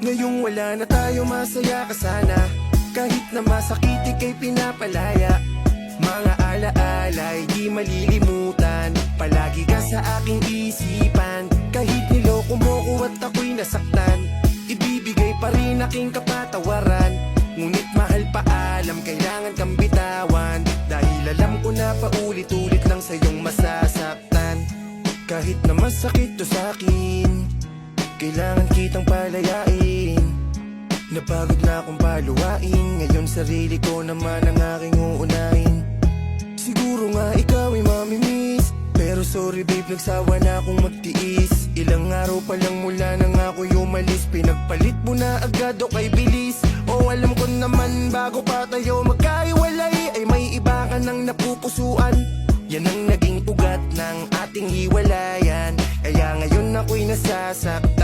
Ngayong wala na tayo, masaya ka sana. Kahit na masakit, ika'y pinapalaya. Mga alaala'y di malilimutan. Palagi ka sa aking isipan. Kahit niloko mo ko at ako'y nasaktan, ibibigay pa rin aking kapatawaran. Ngunit mahal paalam, kailangan kang bitawan. Dahil alam ko na paulit-ulit lang sa'yong masasaktan. Kahit na masakit to sa'kin, kailangan kitang palayain. Napagod na akong paluwain. Ngayon sarili ko naman ang aking uunahin. Siguro nga ikaw ay mamimiss, pero sorry babe, nagsawa na akong magtiis. Ilang araw pa lang mula nang ako'y umalis, pinagpalit mo na agad o kay bilis. O alam ko naman bago pa tayo magkaiwalay, ay may iba ka nang napupusuan. Yan ang naging ugat ng ating hiwalayan, kaya ngayon ako'y nasasaktan.